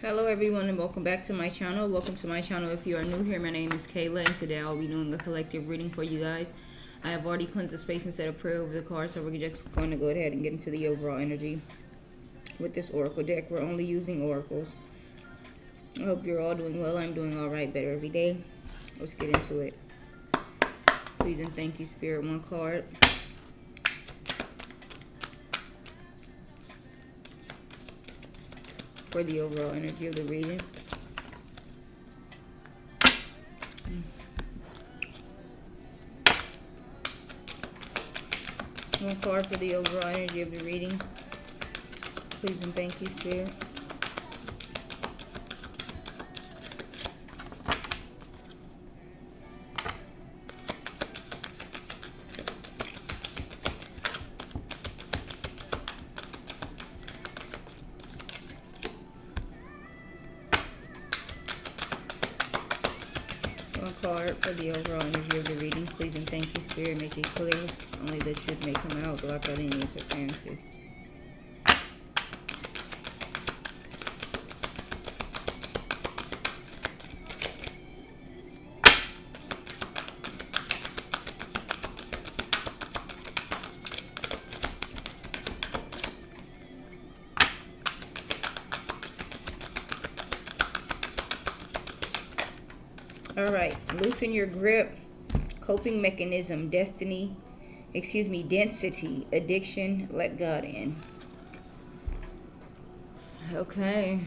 Hello everyone and welcome back to my channel. Welcome to my channel if you are new here. My name is Kayla and today I'll be doing a collective reading for you guys. I have already cleansed the space and said a prayer over the cards, so we're just going to go ahead and get into the overall energy with this oracle deck. We're only using oracles. I hope you're all doing well. I'm doing alright, better every day. Let's get into it. Please and thank you, Spirit. One card. For the overall energy of the reading. One card for the overall energy of the reading. Please and thank you, Spirit. One card for the overall energy of the reading. Please and thank you, Spirit. Make it clear. Only the truth may come out. Block out any interferences. Alright, loosen your grip, coping mechanism, density, addiction, let God in. Okay.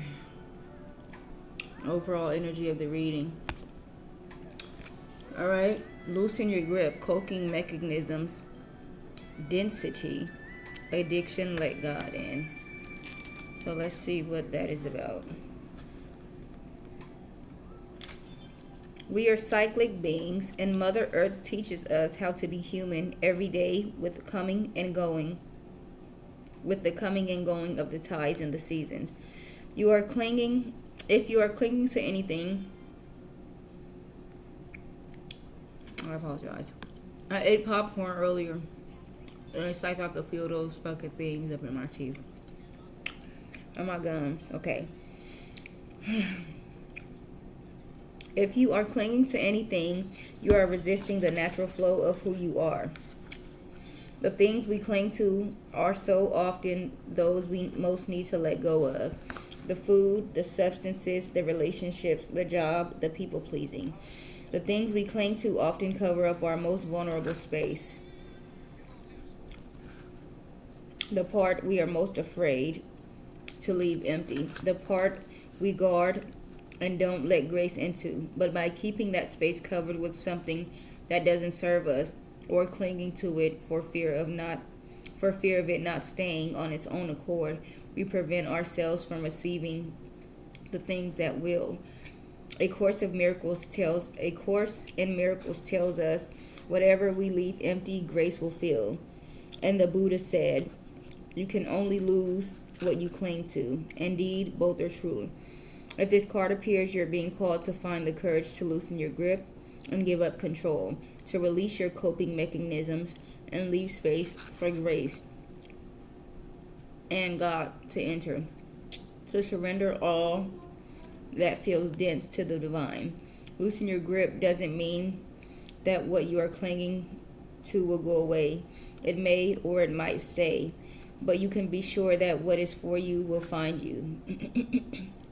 Overall energy of the reading. Alright, loosen your grip, coping mechanisms, density, addiction, let God in. So let's see what that is about. We are cyclic beings, and Mother Earth teaches us how to be human every day with the coming and going of the tides and the seasons. If you are clinging to anything, I apologize. I ate popcorn earlier, and I psyched out to feel those fucking things up in my teeth. And my gums. Okay. If you are clinging to anything, you are resisting the natural flow of who you are. The things we cling to are so often those we most need to let go of. The food, the substances, the relationships, the job, the people pleasing. The things we cling to often cover up our most vulnerable space. The part we are most afraid to leave empty. The part we guard and don't let grace into. But by keeping that space covered with something that doesn't serve us, or clinging to it for fear of it not staying on its own accord, we prevent ourselves from receiving the things that will. A Course in Miracles tells us, whatever we leave empty, grace will fill. And the Buddha said, you can only lose what you cling to. Indeed, both are true. If this card appears, you're being called to find the courage to loosen your grip and give up control, to release your coping mechanisms and leave space for grace and God to enter, to surrender all that feels dense to the divine. Loosen your grip doesn't mean that what you are clinging to will go away. It may or it might stay, but you can be sure that what is for you will find you.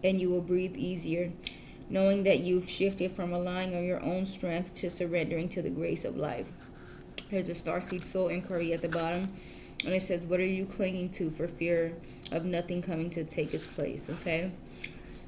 And you will breathe easier, knowing that you've shifted from relying on your own strength to surrendering to the grace of life. There's a starseed soul inquiry at the bottom, and it says, what are you clinging to for fear of nothing coming to take its place? Okay?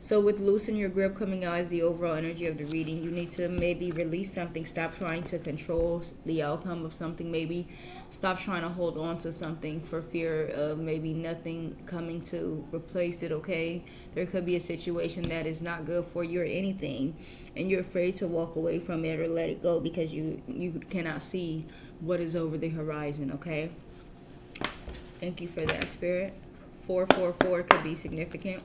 So with loosen your grip coming out as the overall energy of the reading, you need to maybe release something. Stop trying to control the outcome of something. Maybe stop trying to hold on to something for fear of maybe nothing coming to replace it, okay? There could be a situation that is not good for you or anything, and you're afraid to walk away from it or let it go because you cannot see what is over the horizon, okay? Thank you for that, Spirit. 444 could be significant.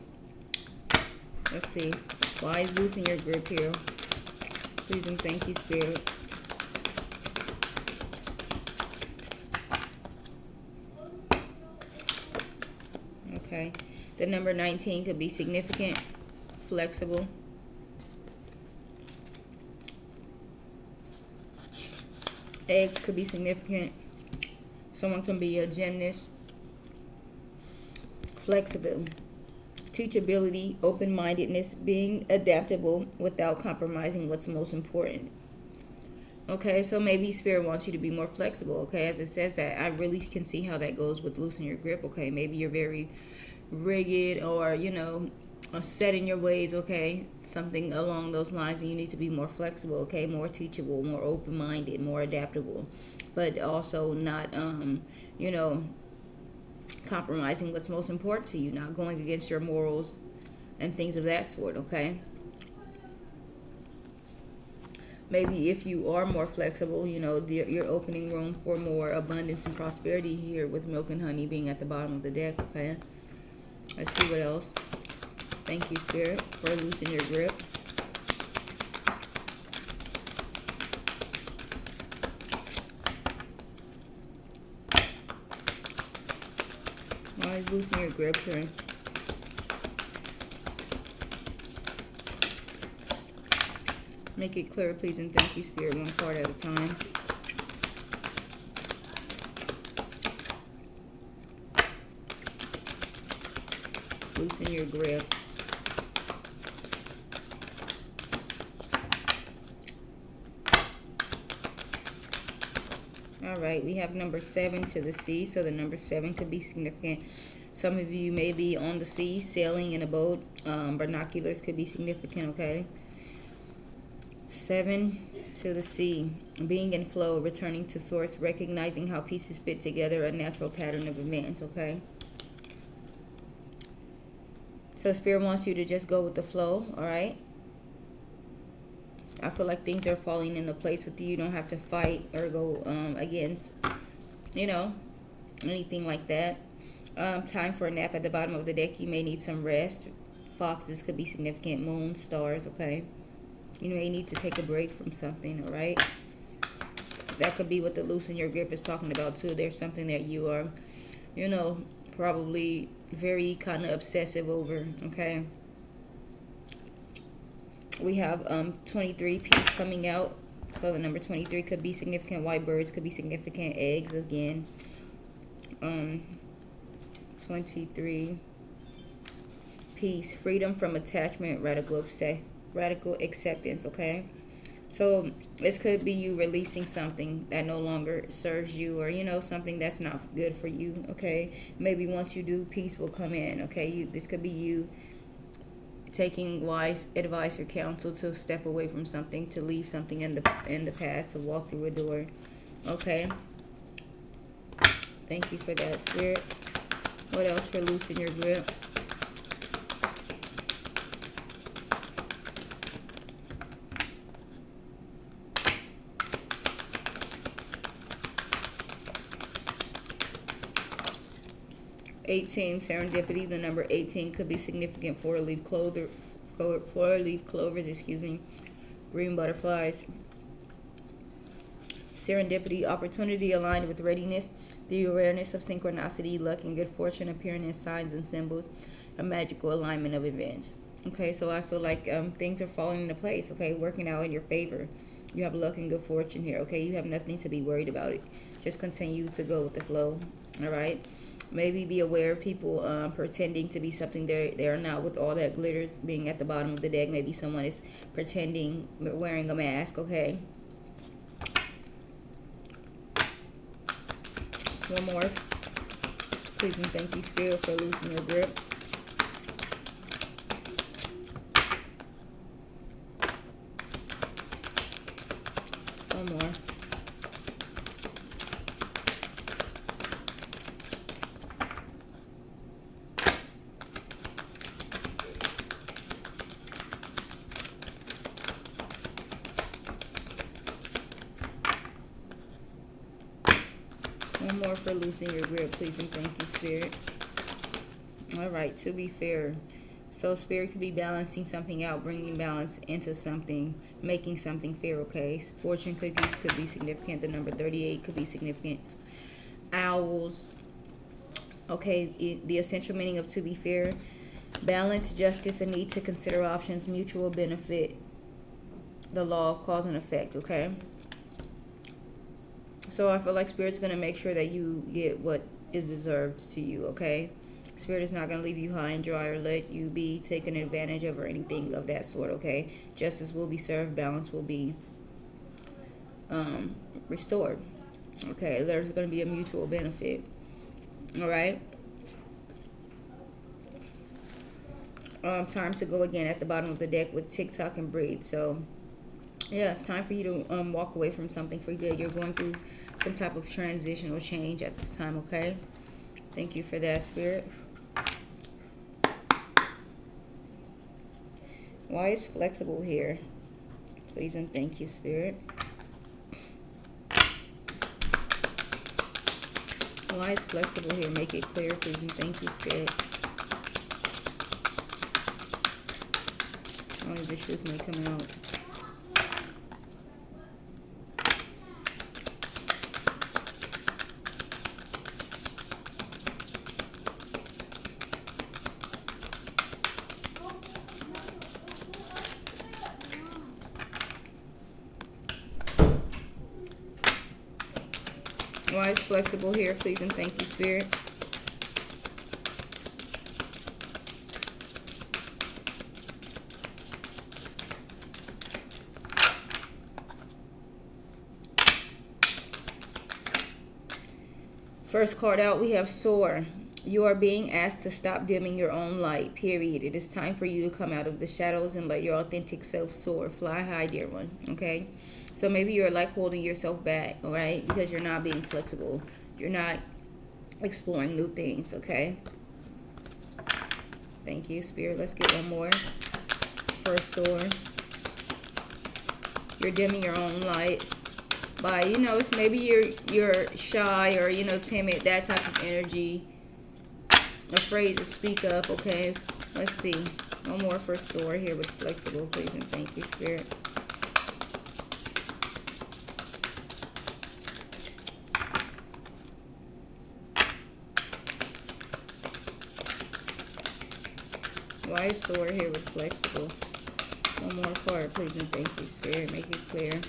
Let's see. Why is losing your grip here? Please and thank you, Spirit. Okay. The number 19 could be significant. flexible. Eggs could be significant. Someone can be a gymnast. Flexible. Teachability, open-mindedness, being adaptable without compromising what's most important. Okay, so maybe Spirit wants you to be more flexible. Okay, as it says that, I really can see how that goes with loosen your grip. Okay, maybe you're very rigid, or set in your ways. Okay, something along those lines, and you need to be more flexible. Okay, more teachable, more open-minded, more adaptable, but also not compromising what's most important to you, not going against your morals and things of that sort. Okay, maybe if you are more flexible, you're opening room for more abundance and prosperity here with milk and honey being at the bottom of the deck. Okay, let's see what else. Thank you, Spirit, for loosening your grip. Why is loosening your grip here? Make it clear, please, and thank you, Spirit, one card at a time. Loosen your grip. All right, we have number 7 to the sea, so the number 7 could be significant. Some of you may be on the sea, sailing in a boat. Binoculars could be significant, okay? 7 to the sea, being in flow, returning to source, recognizing how pieces fit together, a natural pattern of events, okay? So Spirit wants you to just go with the flow, all right? I feel like things are falling into place with you. You don't have to fight or go against, anything like that. Time for a nap at the bottom of the deck. You may need some rest. Foxes could be significant. Moon, stars, okay? You may need to take a break from something, all right? That could be what the loosen your grip is talking about, too. There's something that you are, probably very kind of obsessive over, okay? We have 23 piece coming out. So the number 23 could be significant. White birds could be significant. Eggs again. 23 piece. Freedom from attachment. Radical acceptance. Okay. So this could be you releasing something that no longer serves you, or something that's not good for you. Okay. Maybe once you do, peace will come in. Okay. This could be you taking wise advice or counsel to step away from something, to leave something in the past, to walk through a door. Okay. Thank you for that, Spirit. What else for loosen your grip? (18) Serendipity. The number 18 could be significant. Four-leaf clovers, green butterflies. Serendipity, opportunity aligned with readiness, the awareness of synchronicity, luck, and good fortune appearing in signs and symbols, a magical alignment of events. Okay, so I feel like things are falling into place, okay, working out in your favor. You have luck and good fortune here, okay? You have nothing to be worried about. It. Just continue to go with the flow, all right? Maybe be aware of people pretending to be something they are not, with all that glitters being at the bottom of the deck. Maybe someone is pretending, wearing a mask, okay? One more. Please and thank you, Spirit, for loosening your grip. One more. One more for loosening your grip, please and thank you, Spirit. All right, to be fair. So Spirit could be balancing something out, bringing balance into something, making something fair, okay? Fortune cookies could be significant. The number 38 could be significant. Owls. Okay, the essential meaning of to be fair Balance, justice, a need to consider options, mutual benefit, the law of cause and effect, okay? So I feel like Spirit's going to make sure that you get what is deserved to you, okay? Spirit is not going to leave you high and dry or let you be taken advantage of or anything of that sort, okay? Justice will be served. Balance will be restored, okay? There's going to be a mutual benefit, all right? Time to go again at the bottom of the deck with TikTok and breathe. So yeah, it's time for you to walk away from something for good. You're going through some type of transitional change at this time, okay? Thank you for that, Spirit. Why is flexible here? Please and thank you, Spirit. Why is flexible here? Make it clear, please and thank you, Spirit. Only the truth may come out. Why is flexible here, please and thank you, Spirit. First card out, we have Soar. You are being asked to stop dimming your own light, period. It is time for you to come out of the shadows and let your authentic self soar. Fly high, dear one, okay? So maybe you're like holding yourself back, all right? Because you're not being flexible. You're not exploring new things, okay? Thank you, Spirit. Let's get one more. First Soar. You're dimming your own light by, it's maybe you're shy or, timid, that type of energy. Afraid to speak up, okay? Let's see. One more for Soar here with flexible, please and thank you, Spirit. Why is Soar here with flexible? One more card, please and thank you, Spirit. Make it clear.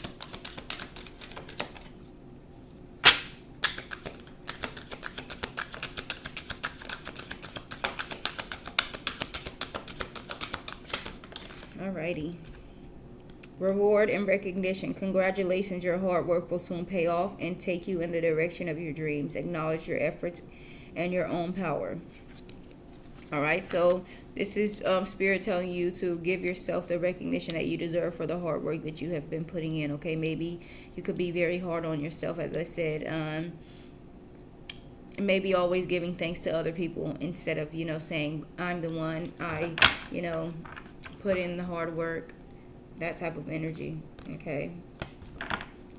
Alrighty. Reward and recognition. Congratulations, your hard work will soon pay off and take you in the direction of your dreams. Acknowledge your efforts and your own power. Alright, so this is Spirit telling you to give yourself the recognition that you deserve for the hard work that you have been putting in, okay? Maybe you could be very hard on yourself, as I said. Maybe always giving thanks to other people instead of, saying, I'm the one, I, put in the hard work, that type of energy, okay?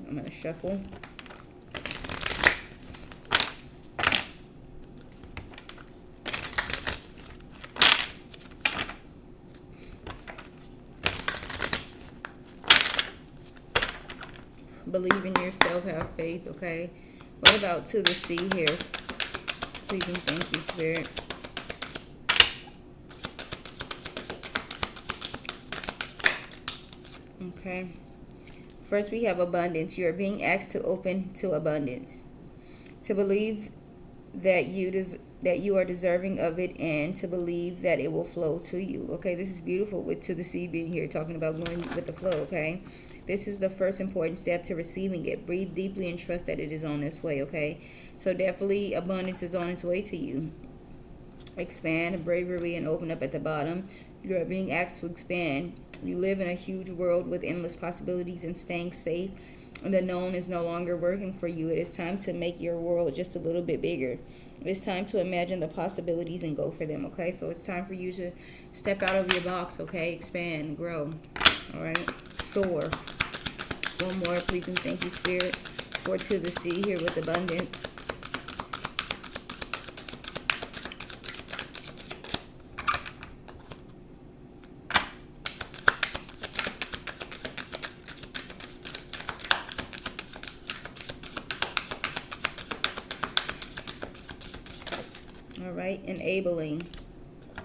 I'm going to shuffle. Believe in yourself, have faith, okay? What about to the sea here? Please and thank you, Spirit. Okay. First we have abundance. You are being asked to open to abundance. To believe that you are deserving of it and to believe that it will flow to you. Okay, this is beautiful with to the sea being here, talking about going with the flow, okay? This is the first important step to receiving it. Breathe deeply and trust that it is on its way, okay? So definitely abundance is on its way to you. Expand, bravery, and open up at the bottom. You are being asked to expand. You live in a huge world with endless possibilities, and staying safe and the known is no longer working for you. It is time to make your world just a little bit bigger. It's time to imagine the possibilities and go for them, okay? So it's time for you to step out of your box, okay? Expand, grow, all right? Soar. One more, please and thank you, Spirit. For to the sea here with abundance. All right, enabling.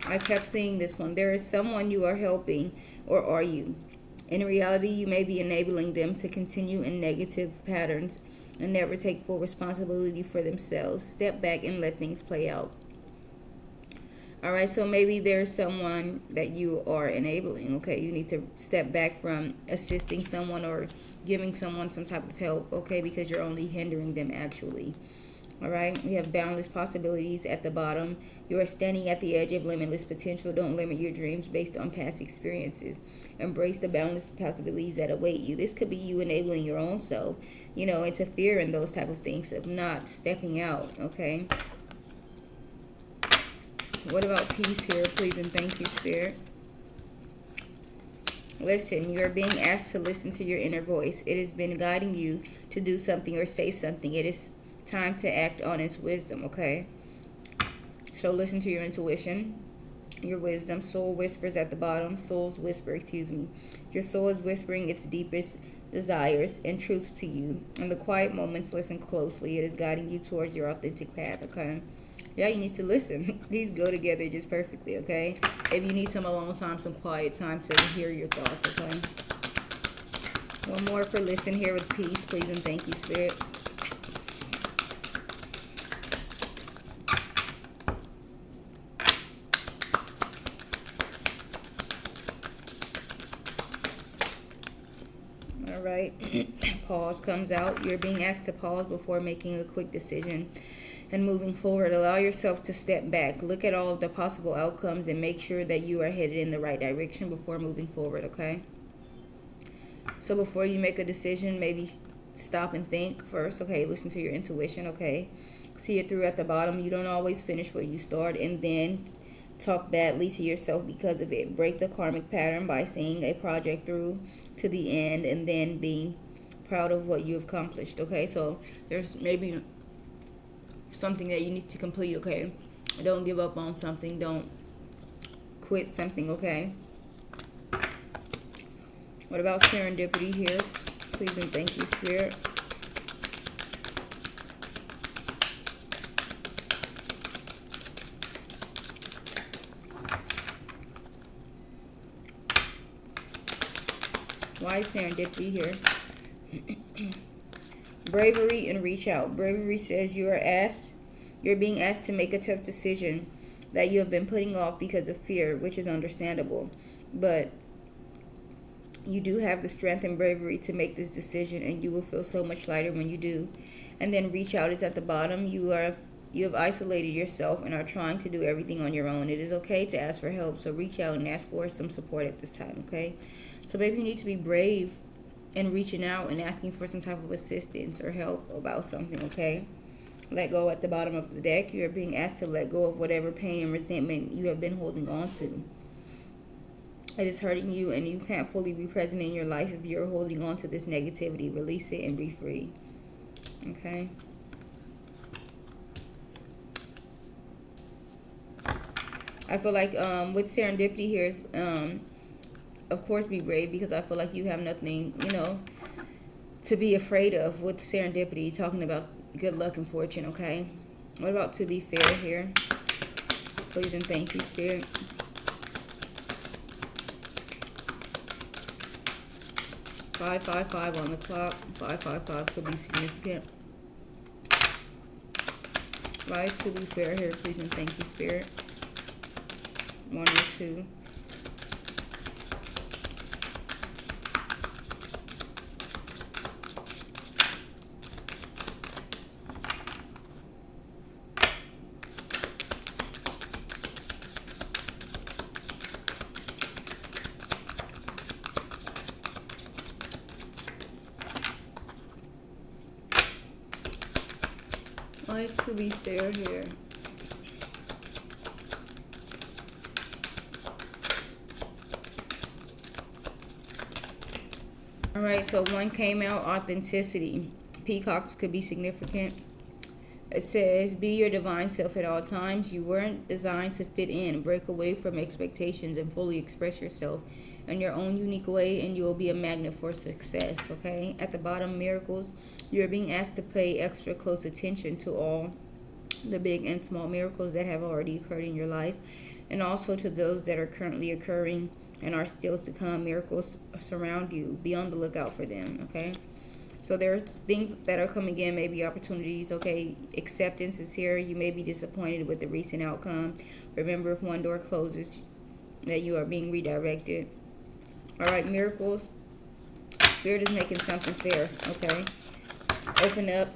I kept seeing this one. There is someone you are helping, or are you? In reality, you may be enabling them to continue in negative patterns and never take full responsibility for themselves. Step back and let things play out. All right, so maybe there's someone that you are enabling. Okay, you need to step back from assisting someone or giving someone some type of help, okay, because you're only hindering them actually. All right, we have boundless possibilities at the bottom. You are standing at the edge of limitless potential. Don't limit your dreams based on past experiences. Embrace the boundless possibilities that await you. This could be you enabling your own self, into fear and those type of things of not stepping out, okay? What about peace here? Please and thank you, Spirit. Listen, you're being asked to listen to your inner voice. It has been guiding you to do something or say something. It is time to act on its wisdom, okay? So listen to your intuition, your wisdom. Soul whispers at the bottom. Soul's whisper, excuse me. Your soul is whispering its deepest desires and truths to you. In the quiet moments, listen closely. It is guiding you towards your authentic path, okay? Yeah, you need to listen. These go together just perfectly, okay? If you need some alone time, some quiet time to hear your thoughts, okay? One more for listen here with peace, please and thank you, Spirit. All right. Pause comes out. You're being asked to pause before making a quick decision and moving forward. Allow yourself to step back. Look at all of the possible outcomes and make sure that you are headed in the right direction before moving forward, okay? So before you make a decision, maybe stop and think first, okay? Listen to your intuition, okay? See it through at the bottom. You don't always finish what you start, and then talk badly to yourself because of it. Break the karmic pattern by seeing a project through to the end and then being proud of what you've accomplished, okay? So there's maybe something that you need to complete, okay? Don't give up on something. Don't quit something, okay? What about serendipity here? Please and thank you, Spirit. Why is serendipity here? Bravery and reach out. Bravery says you're being asked to make a tough decision that you have been putting off because of fear, which is understandable. But you do have the strength and bravery to make this decision, and you will feel so much lighter when you do. And then reach out is at the bottom. You have isolated yourself and are trying to do everything on your own. It is okay to ask for help, so reach out and ask for some support at this time, okay? So maybe you need to be brave and reaching out and asking for some type of assistance or help about something, okay? Let go at the bottom of the deck. You are being asked to let go of whatever pain and resentment you have been holding on to. It is hurting you, and you can't fully be present in your life if you're holding on to this negativity. Release it and be free, okay? I feel like with serendipity here is, of course, be brave, because I feel like you have nothing, to be afraid of with serendipity, talking about good luck and fortune, okay? What about to be fair here? Please and thank you, Spirit. $555 on the clock. 555 could be significant. Rise to be fair here, please and thank you, Spirit. 1 or 2. Nice to be fair here. Alright, so one came out, authenticity. Peacocks could be significant. It says, be your divine self at all times. You weren't designed to fit in. Break away from expectations and fully express yourself in your own unique way, and you will be a magnet for success, okay? At the bottom, miracles. You're being asked to pay extra close attention to all the big and small miracles that have already occurred in your life. and also to those that are currently occurring and are still to come. Miracles surround you. Be on the lookout for them, okay? So there's things that are coming in, maybe opportunities, okay? Acceptance is here. You may be disappointed with the recent outcome. Remember, if one door closes, that you are being redirected. All right, miracles. Spirit is making something fair, okay? Open up.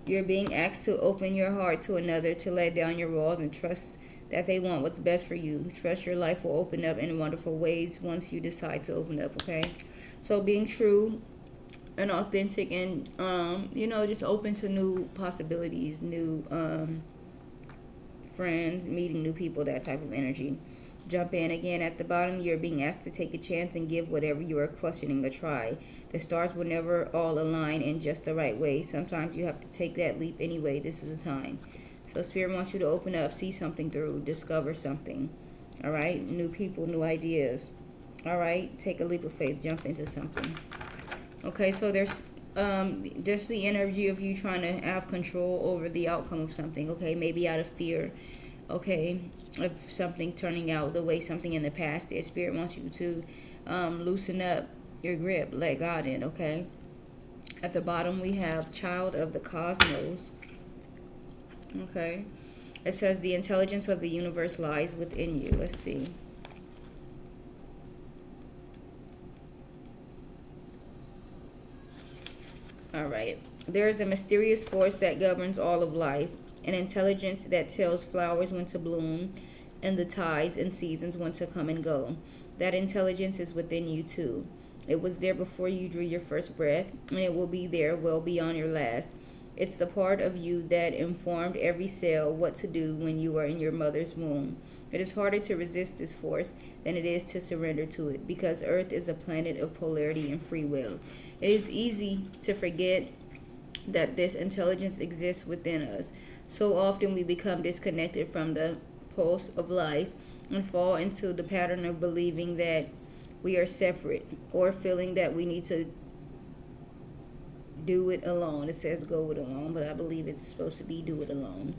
You're being asked to open your heart to another, to let down your walls and trust that they want what's best for you. Trust your life will open up in wonderful ways once you decide to open up, okay? So being true and authentic and, just open to new possibilities, new friends, meeting new people, that type of energy. Jump in again at the bottom. You're being asked to take a chance and give whatever you are questioning a try. The stars will never all align in just the right way. Sometimes you have to take that leap anyway. This is a time. So Spirit wants you to open up, see something through, discover something. All right? New people, new ideas. All right? Take a leap of faith. Jump into something. Okay, so there's the energy of you trying to have control over the outcome of something. Okay, maybe out of fear. Okay, of something turning out the way something in the past did. Spirit wants you to loosen up your grip. Let God in, okay? At the bottom, we have Child of the Cosmos. Okay. It says the intelligence of the universe lies within you. Let's see. All right. There is a mysterious force that governs all of life, an intelligence that tells flowers when to bloom and the tides and seasons when to come and go. That intelligence is within you too. It was there before you drew your first breath, and it will be there well beyond your last. It's the part of you that informed every cell what to do when you were in your mother's womb. It is harder to resist this force than it is to surrender to it, because Earth is a planet of polarity and free will. It is easy to forget that this intelligence exists within us. So often we become disconnected from the pulse of life and fall into the pattern of believing that we are separate, or feeling that we need to do it alone. It says go it alone, but I believe it's supposed to be do it alone.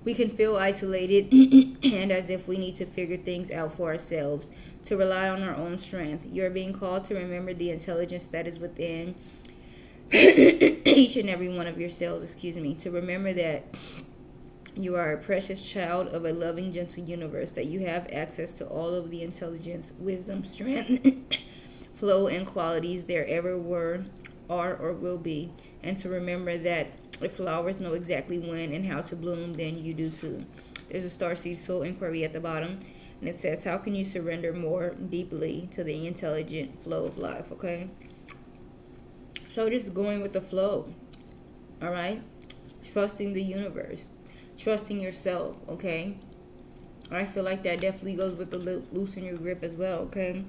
We can feel isolated and as if we need to figure things out for ourselves, to rely on our own strength. You're being called to remember the intelligence that is within each and every one of your cells, to remember that you are a precious child of a loving, gentle universe, that you have access to all of the intelligence, wisdom, strength, flow, and qualities there ever were, are, or will be. And to remember that if flowers know exactly when and how to bloom, then you do too. There's a Starseed Soul Inquiry at the bottom, and it says, how can you surrender more deeply to the intelligent flow of life, okay? So just going with the flow, all right? Trusting the universe. Trusting yourself, okay? I feel like that definitely goes with the loosen your grip as well, okay?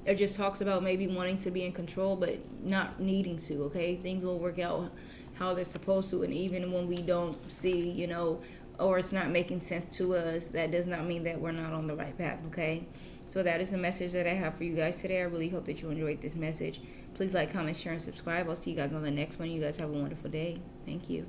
It just talks about maybe wanting to be in control, but not needing to, okay? Things will work out how they're supposed to, and even when we don't see, or it's not making sense to us, that does not mean that we're not on the right path, okay? So that is the message that I have for you guys today. I really hope that you enjoyed this message. Please like, comment, share, and subscribe. I'll see you guys on the next one. You guys have a wonderful day. Thank you.